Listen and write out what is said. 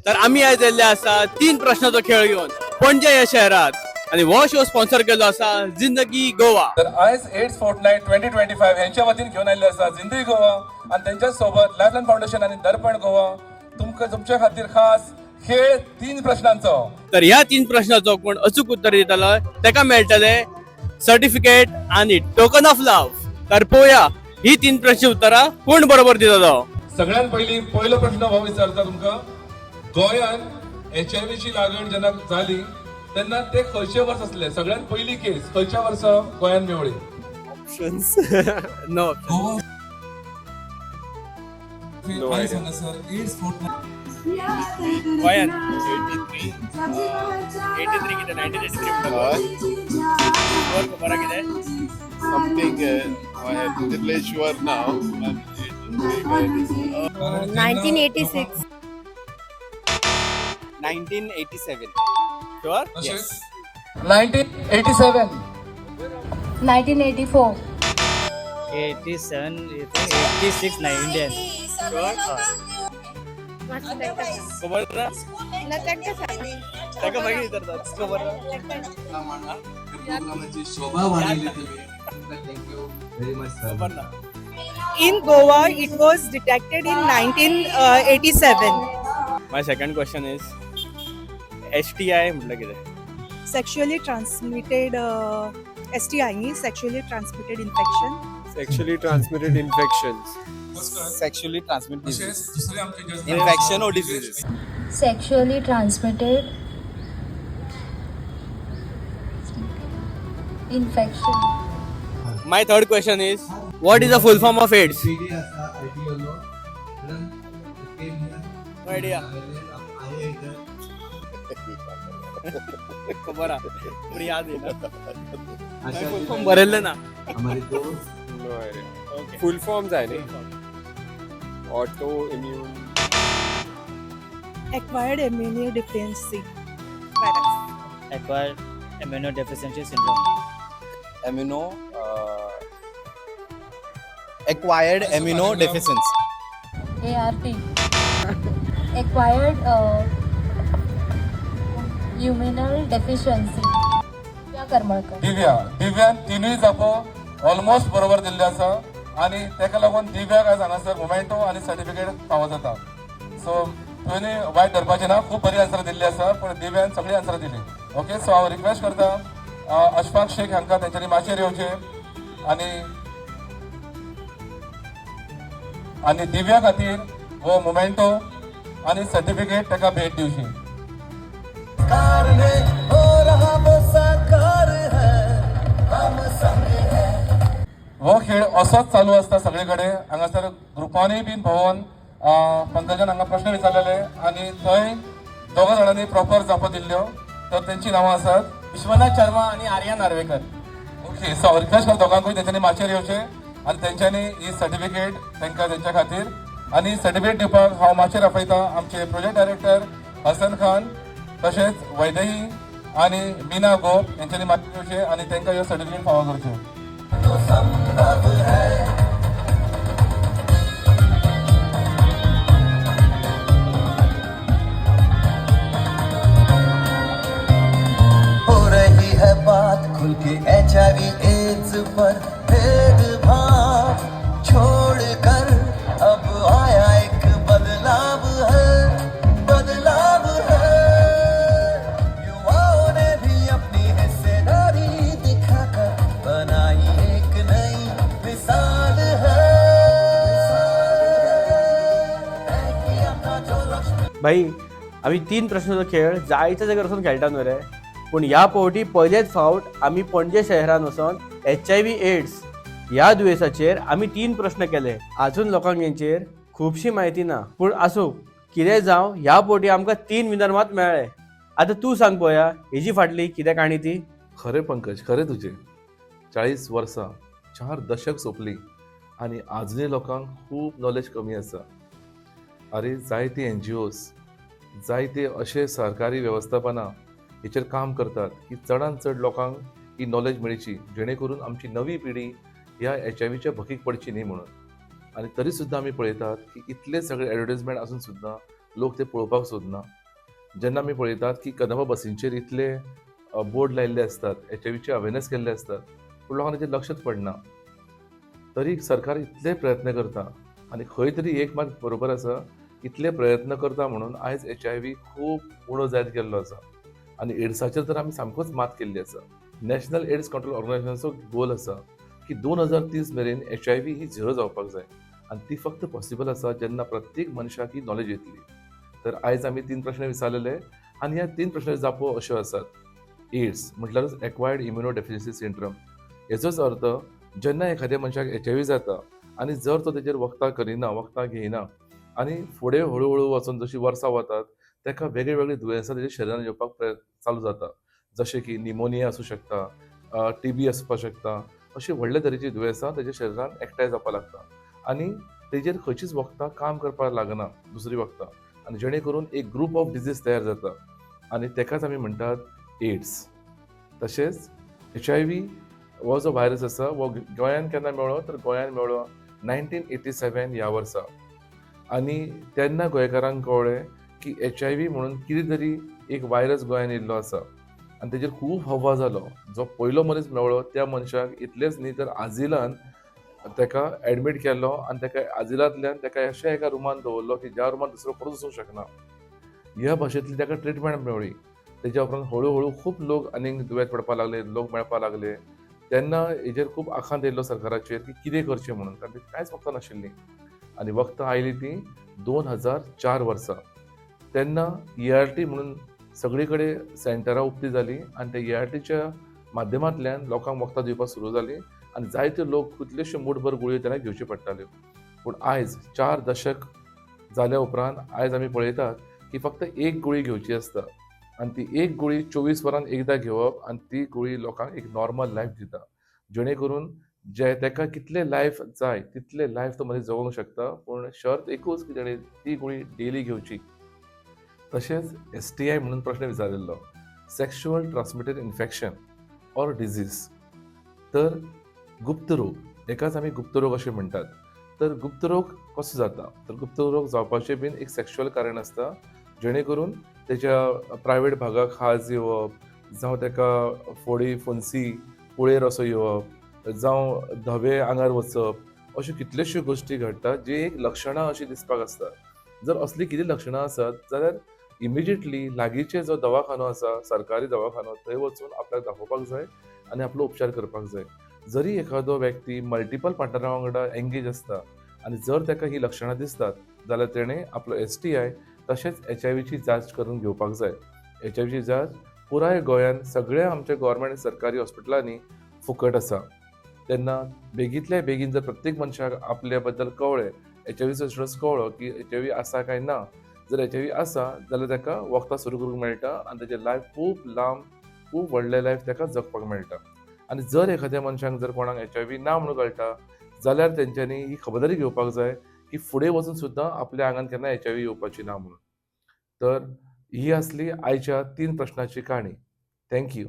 तर आम्ही आज येयल्ले आसा 3 प्रश्नाचो खेळ घेऊन पणजे या शहरात आणि हो शो स्पॉन्सर केलो आसा जिंदगी गोवा. तर आयज एड्स फोर्टनाईट 2025 यांच्या वतीन घेऊन आयले आसा जिंदगी गोवा आणि त्यांच्या सोबत लायफलाईन फाउंडेशन आणि दर्पण गोवा तुमच्या खातीर खास खेळ 3 प्रश्नांचो. तर ह्या 3 प्रश्नाचो कोण अचूक उत्तर दितलो तेका मेळटले सर्टिफिकेट आणि टोकन ऑफ लव्ह. तर पळोवया ही 3 प्रश्न उत्तरा कोण बरोबर दितलो. सगळ्यात पहिलो प्रश्न हो विचारता तुमका, गोंयान HIV ची लागण जेन्ना जाली तेन्ना ते खंयचे वर्स असले, सगळ्यात पहिली केस खंयच्या वर्सा गोंयान मेवळी. ऑप्शन्स नो गोंयान 83 कितें 1983 वर खबर कितें something I have to really sure now. But it is 1986. 1987 sure yes 1987. 1984. 87, 86 na Indian. खबर ना ताका मागीर विचारतात खबर ना शोभा वाढवली तुम्ही. Thank you very much sir. खबर ना. In Goa, it was detected in 1987. My second question is STI म्हटलं कितें. Sexually transmitted STI, sexually transmitted infection. Sexually transmitted infections. Sexually transmitted तसेच दुसरे आमचे judge infection or diseases. Sexually transmitted infection. My third question is what is the full form of AIDS? PD असा IDO madam came here. No idea. आहे इथं. खबर पण याद येईल अशा full form भरेल ना. हमारे दोस्त No idea. Okay. Full forms आहे ना. Autoimmune. Acquired immunodeficiency virus. Acquired immunodeficiency syndrome. Acquired immunodeficiency. ART. Acquired immunal deficiency. या करमळकर. दिव्यान तिनूय जापो ऑलमोस्ट बरोबर दिल्ले आसा आणि तेका लागून दिव्याक आज हांगासर मोमेंटो आणि सर्टिफिकेट फावो जाता. सो तुवेंनी वायट धरपाचें ना, खूब बरी आन्सर दिल्ली आसा पण दिव्यान सगळी आन्सर दिली. ओके, सो हांव रिक्वेस्ट करता अशफाक शेख हांकां तेंच्यांनी माचयेर येवचें आणि दिव्या खातीर हो मोमेंटो आणि सर्टिफिकेट ताका भेट दिवची. हो खेळ असोच चालू असता सगळीकडे. हांगासर ग्रुपांनी बीन भोंवून पंकजान हांगा प्रश्न विचारलेले आणि थंय दोगा जाणांनी प्रॉपर जापो दिल्ल्यो. तर तेंची नांवां आसात विश्वनाथ शर्मा आणि Arya Narvekar. Okay, so request करता दोगांकूय तेंच्यांनी माचयेर येवचें आणि तेंच्यांनी ही सर्टिफिकेट तांकां तेंच्या खातीर आणि सर्टिफिकेट दिवपाक हांव माचयेर आपयता आमचे प्रोजेक्ट डायरेक्टर हसन खान तशेंच वैदेही आणि मीना गोप यांच्यांनी माचयेर येवचें आणि तांकां ह्यो सर्टिफिकेट फावो करच्यो. हो रही है बात खुल के HIV एड्स पर भेदभाव छोड़कर अब आया एक बदलाव है युवाओं ने भी अपनी हिस्सेदारी दिखाकर बनाई एक नई मिसाल है कि अपना जो लक्ष्य भाई आम्ही 3 प्रश्नाचो खेळ जायच्या जाग्यार वचून खेळटा न्हू रे, पूण ह्या फावटी पयलेच फावट आम्ही पणजे शहरान वचून HIV एड्स ह्या दुयेंसाचेर आम्ही 3 प्रश्न केले. अजून लोकांक यांचेर खुबशी म्हायती ना, पूण आसूं कितें जावं ह्या फावटी आमकां 3 विनर मात मेळ्ळे. आतां तूं सांग पळोवया हेजी फाटली कितें काणी ती. खरे पंकज, खरे तुझे 40 वर्सां 4 दशक सोंपली आणि आजुनूय लोकांक खूब नॉलेज कमी आसा. अरे जायते NGOs जायते अशे सरकारी वेवस्थापना हेचेर काम करतात की चडांत चड लोकांक ही नॉलेज मेळची जेणे करून आमची नवी पिढी ह्या HIVच्या भकीक पडची न्ही म्हणून. आणि तरी सुद्दां आमी पळयतात की इतले सगळे एडवर्टायजमेंट आसून सुद्दां लोक ते पळोवपाक सोदना. जेन्ना आमी पळयतात की कदंबा बसींचेर इतले बोर्ड लायिल्ले असतात, एचआयव्हीची अवेरनेस केल्ले असतात, पूण लोकांक ताचेर लक्षच पडना. तरी सरकार इतले प्रयत्न करता आनी खंय तरी एक मात बरोबर आसा, इतले प्रयत्न करता म्हणून आयज एचआयव्ही खूब उणो जायत गेल्लो आसा आनी एड्साचेर तर आमी सामकोच मात केल्ली आसा. नॅशनल एड्स कंट्रोल ऑर्गनायझेशनाचो गोल आसा की 2030 मेरेन एचआयव्ही ही झिरो जावपाक जाय आनी ती फक्त पॉसिबल आसा जेन्ना प्रत्येक मनशाक ही नॉलेज येतली. तर आयज आमी 3 प्रश्न विचारलेले आनी ह्या 3 प्रश्नांच्यो जापो अश्यो आसात. एड्स म्हटल्यारूच एक्वायर्ड इम्युनो डेफिशियन्सी सिंड्रोम. हेचोच अर्थ जेन्ना एखाद्या मनशाक एचआयव्ही जाता आनी जर तो तेजेर वखदां करिना, वखदां घेयना आनी फुडें हळू वचून जशीं वर्सां वतात ताका वेगळी वेगळी दुयेंसां तेज्या शरिरान येवपाक चालू जाता. जशें की निमोनिया आसूं शकता, टीबी आसपाक शकता, अशी व्हडले तरेची दुयेंसां तेज्या शरिरान एकठांय जावपाक लागता आनी तेजेर खंयचीच वखदां काम करपाक लागना, दुसरी वखदां, आनी जेणे करून एक ग्रूप ऑफ डिजीज तयार जाता आनी तेकाच आमी म्हणटात एड्स. तशेंच एचआयव्ही हो जो व्हायरस आसा हो गोंयान केन्ना मेळ्ळो तर गोंयान मेळ्ळो 1987 ह्या वर्सा आनी तेन्ना गोंयकारांक कळ्ळें की एचआयव्ही म्हणून कितें तरी एक व्हायरस गोंयान येयल्लो आसा आनी तेजेर खूब हवा जालो. जो पयलो मनीस मेळ्ळो त्या मनशाक इतलेंच न्ही तर आजिलान ताका एडमीट केल्लो आनी ताका आजिलांतल्यान ताका अशें एका रुमान दवरलो की ज्या रुमान दुसरो कोणूच वचूंक शकना. ह्या भाशेंतली ताका ट्रिटमेंट मेळ्ळी. तेज्या उपरांत हळू खूब लोक आनीक दुयेंत पडपाक लागले, लोक मेळपाक लागले. तेन्ना हेजेर खूब आखांत येयल्लो सरकाराचेर की कितें करचें म्हणून, कारण कांयच वखदां नाशिल्लीं आनी वखदां आयली ती 2004 वर्सा. तेन्ना ERT म्हणून सगळे कडेन सेंटरां उक्ती जालीं आनी त्या ERTच्या माध्यमांतल्यान लोकांक वखदां दिवपाक सुरू जालीं आनी जायते लोक कितल्योश्यो मुठभर गुळयो तेन्ना घेवच्यो पडटाल्यो. पूण आयज 4 दशक जाल्या उपरांत आयज आमी पळयतात की फक्त एक गुळी घेवची आसता आनी ती एक गुळी 24 वरांन एकदां घेवप आनी ती गुळी लोकांक एक नॉर्मल लायफ दिता. जेणे करून जे ताका कितले लायफ जाय तितले लायफ तो मनीस जगोंक शकता, पूण शर्त एकूच की ताणें ती गुळी डेली घेवची. तशेंच STI म्हणून प्रश्न विचारिल्लो, sexual transmitted infection or disease. तर गुप्तरोग, एकाच आमी गुप्तरोग अशें म्हणटात. तर गुप्तरोग कसो जाता तर गुप्तरोग जावपाचें बीन एक सेक्शुअल कारण आसता, जेणे करून तेज्या प्रायवेट भागाक हाज येवप, जावं ताका फोडी फुंसी कुळेर असो येवप, जावं धवे आंगार वचप, अश्यो कितल्योश्यो गोश्टी घडटात जी एक लक्षणां अशी दिसपाक आसता. जर असली कितें लक्षणां आसत जाल्यार इमिजिएटली लागींचे जो दवाखानो आसा, सरकारी दवाखानो, थंय वचून आपल्याक दाखोवपाक जाय आनी आपलो उपचार करपाक जाय. जरी एखादो व्यक्ती मल्टिपल पार्टनरा वांगडा एंगेज आसता आनी जर ताका ही लक्षणां दिसतात जाल्यार तेणें आपलो STI तशेंच HIVची जांच करून घेवपाक जाय. HIVची जांच पुराय गोंयान सगळ्या आमच्या गव्हर्मेंट सरकारी हॉस्पिटलांनी फुकट आसा. तेन्ना बेगींतल्या बेगीन जर प्रत्येक मनशाक आपल्या बद्दल कळ्ळें, HIVचो स्टेटस कळ्ळो की HIV आसा काय ना, जर HIV आसा जाल्यार ताका वखदां सुरू करूंक मेळटा आनी ताचें लायफ खूब लांब, खूब व्हडलें लायफ ताका जगपाक मेळटा. आनी जर एखाद्या मनशाक जर कोणाक HIV ना म्हणून कळटा जाल्यार तेंच्यांनी ही खबरदारी घेवपाक जाय की फुडें वचून सुद्दां आपल्या आंगान केन्ना HIV येवपाची ना म्हणून. तर ही आसली आयच्या 3 प्रश्नांची काणी. Thank you.